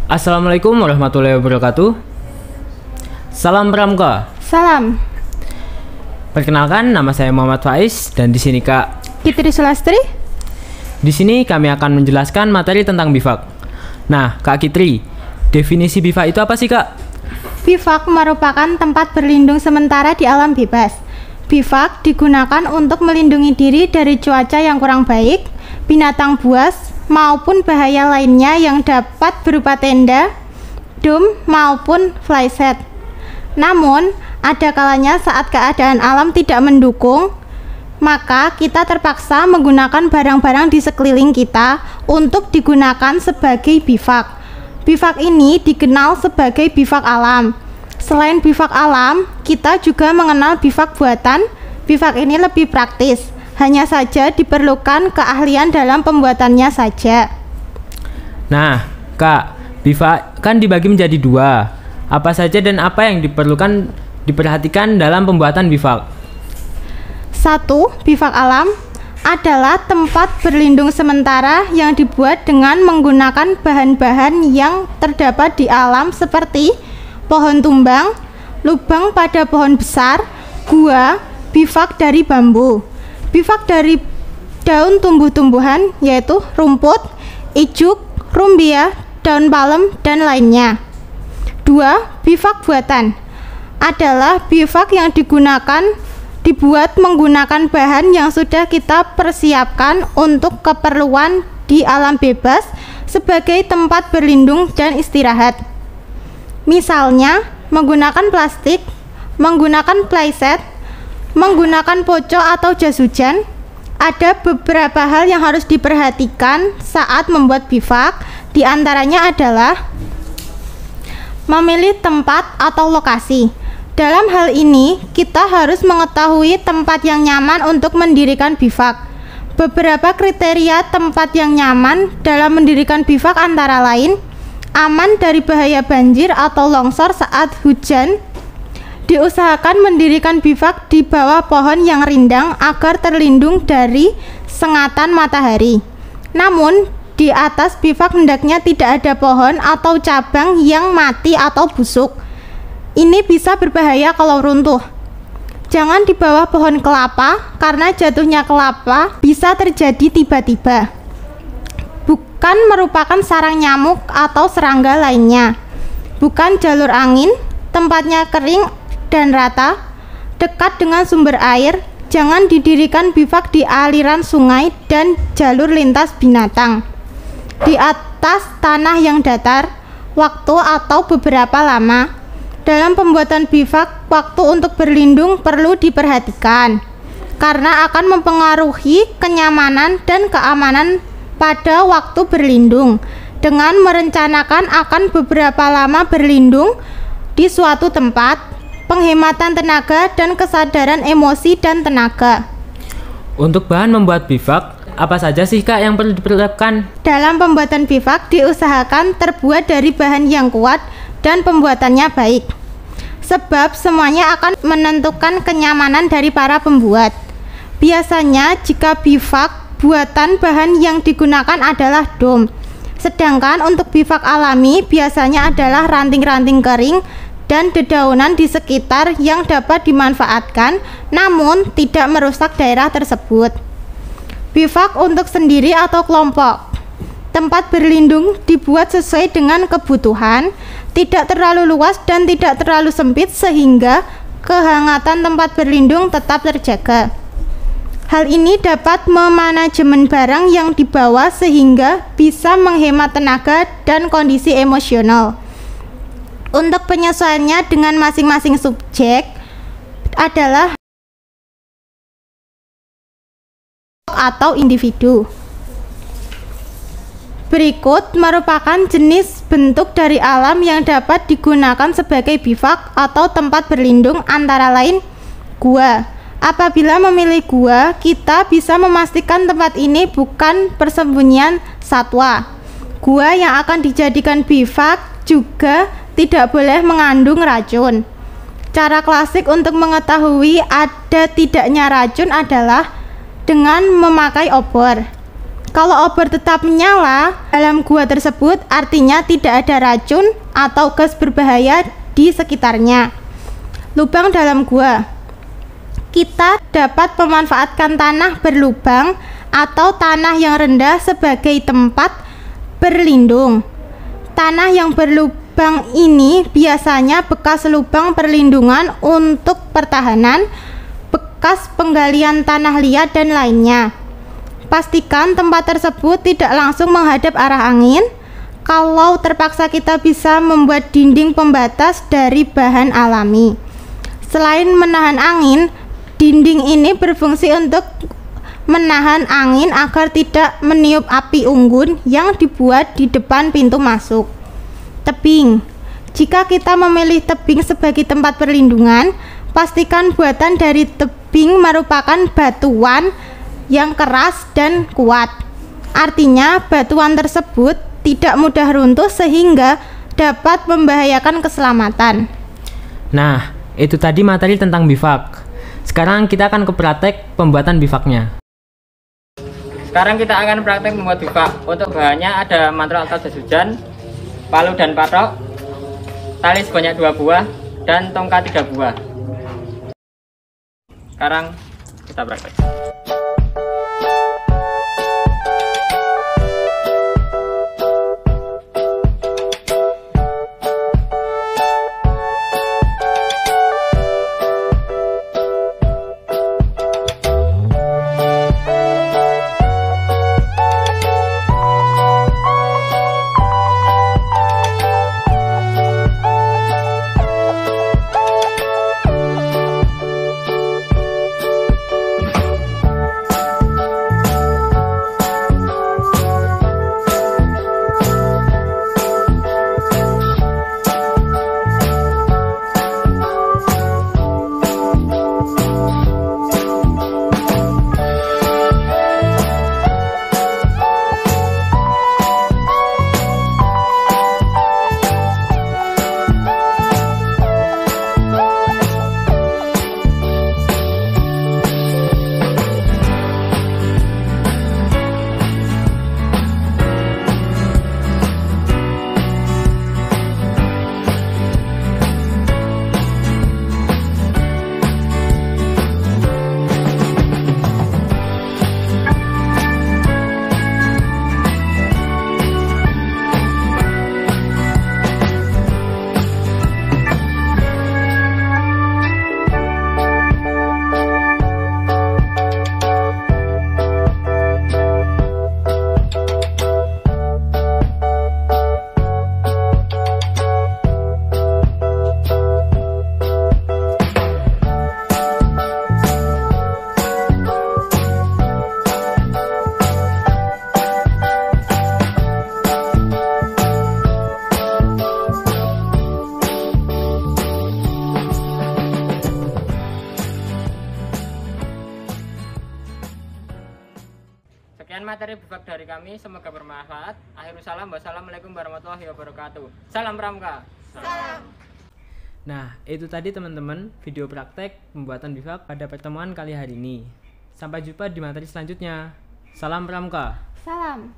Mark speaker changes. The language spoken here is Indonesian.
Speaker 1: Assalamualaikum warahmatullahi wabarakatuh. Salam Pramuka.
Speaker 2: Salam.
Speaker 1: Perkenalkan, nama saya Muhammad Faiz dan di sini Kak
Speaker 2: Kitri Sulastri.
Speaker 1: Di sini kami akan menjelaskan materi tentang bivak. Nah, Kak Kitri, definisi bivak itu apa sih, Kak?
Speaker 2: Bivak merupakan tempat berlindung sementara di alam bebas. Bivak digunakan untuk melindungi diri dari cuaca yang kurang baik, binatang buas, maupun bahaya lainnya yang dapat berupa tenda, dom, maupun flyset. Namun, ada kalanya saat keadaan alam tidak mendukung, maka kita terpaksa menggunakan barang-barang di sekeliling kita untuk digunakan sebagai bivak. Bivak ini dikenal sebagai bivak alam. Selain bivak alam, kita juga mengenal bivak buatan. Bivak ini lebih praktis, hanya saja diperlukan keahlian dalam pembuatannya saja.
Speaker 1: Nah, Kak, bivak kan dibagi menjadi dua. Apa saja dan apa yang diperhatikan dalam pembuatan bivak?
Speaker 2: 1. Bivak alam adalah tempat berlindung sementara yang dibuat dengan menggunakan bahan-bahan yang terdapat di alam seperti pohon tumbang, lubang pada pohon besar, gua, bivak dari bambu. Bivak dari daun tumbuh-tumbuhan yaitu rumput, ijuk, rumbia, daun palem, dan lainnya. 2. Bivak buatan adalah bivak yang dibuat menggunakan bahan yang sudah kita persiapkan untuk keperluan di alam bebas sebagai tempat berlindung dan istirahat. Misalnya, menggunakan plastik, menggunakan playset, menggunakan pocong atau jas hujan. Ada beberapa hal yang harus diperhatikan saat membuat bivak. Di antaranya adalah memilih tempat atau lokasi. Dalam hal ini, kita harus mengetahui tempat yang nyaman untuk mendirikan bivak. Beberapa kriteria tempat yang nyaman dalam mendirikan bivak antara lain aman dari bahaya banjir atau longsor saat hujan. Diusahakan mendirikan bivak di bawah pohon yang rindang agar terlindung dari sengatan matahari. Namun, di atas bivak hendaknya tidak ada pohon atau cabang yang mati atau busuk. Ini bisa berbahaya kalau runtuh. Jangan di bawah pohon kelapa karena jatuhnya kelapa bisa terjadi tiba-tiba. Bukan merupakan sarang nyamuk atau serangga lainnya. Bukan jalur angin, tempatnya kering dan rata, dekat dengan sumber air. Jangan didirikan bivak di aliran sungai dan jalur lintas binatang. Di atas tanah yang datar, waktu atau beberapa lama. Dalam pembuatan bivak, waktu untuk berlindung perlu diperhatikan karena akan mempengaruhi kenyamanan dan keamanan pada waktu berlindung. Dengan merencanakan akan beberapa lama berlindung di suatu tempat, penghematan tenaga dan kesadaran emosi dan tenaga.
Speaker 1: Untuk bahan membuat bivak, apa saja sih Kak yang perlu dipersiapkan?
Speaker 2: Dalam pembuatan bivak diusahakan terbuat dari bahan yang kuat dan pembuatannya baik, sebab semuanya akan menentukan kenyamanan dari para pembuat. Biasanya jika bivak buatan, bahan yang digunakan adalah dom, sedangkan untuk bivak alami biasanya adalah ranting-ranting kering dan dedaunan di sekitar yang dapat dimanfaatkan namun tidak merusak daerah tersebut. Bivak untuk sendiri atau kelompok. Tempat berlindung dibuat sesuai dengan kebutuhan, tidak terlalu luas dan tidak terlalu sempit sehingga kehangatan tempat berlindung tetap terjaga. Hal ini dapat memanajemen barang yang dibawa sehingga bisa menghemat tenaga dan kondisi emosional. Untuk penyesuaiannya dengan masing-masing subjek adalah atau individu. Berikut merupakan jenis bentuk dari alam yang dapat digunakan sebagai bivak atau tempat berlindung, antara lain gua. Apabila memilih gua, kita bisa memastikan tempat ini bukan persembunyian satwa. Gua yang akan dijadikan bivak juga tidak boleh mengandung racun. Cara klasik untuk mengetahui ada tidaknya racun adalah dengan memakai obor. Kalau obor tetap menyala dalam gua tersebut, artinya tidak ada racun atau gas berbahaya di sekitarnya. Lubang dalam gua. Kita dapat memanfaatkan tanah berlubang atau tanah yang rendah sebagai tempat berlindung. Tanah yang berlubang ini biasanya bekas lubang perlindungan untuk pertahanan, bekas penggalian tanah liat dan lainnya. Pastikan tempat tersebut tidak langsung menghadap arah angin. Kalau terpaksa, kita bisa membuat dinding pembatas dari bahan alami. Selain menahan angin, dinding ini berfungsi untuk menahan angin agar tidak meniup api unggun yang dibuat di depan pintu masuk. Tebing. Jika kita memilih tebing sebagai tempat perlindungan, pastikan buatan dari tebing merupakan batuan yang keras dan kuat. Artinya, batuan tersebut tidak mudah runtuh sehingga dapat membahayakan keselamatan.
Speaker 1: Nah, itu tadi materi tentang bivak. Sekarang kita akan ke praktek pembuatan bivaknya. Sekarang kita akan praktek membuat bivak. Untuk bahannya ada mantrol atau jas hujan, palu dan patok, tali sebanyak 2 buah, dan tongkat 3 buah. Sekarang kita praktek. Sekian materi bivak dari kami, semoga bermanfaat. Akhirul salam, wassalamualaikum warahmatullahi wabarakatuh. Salam Pramuka.
Speaker 2: Salam.
Speaker 1: Nah, itu tadi teman-teman video praktek pembuatan bivak pada pertemuan kali hari ini. Sampai jumpa di materi selanjutnya. Salam Pramuka.
Speaker 2: Salam.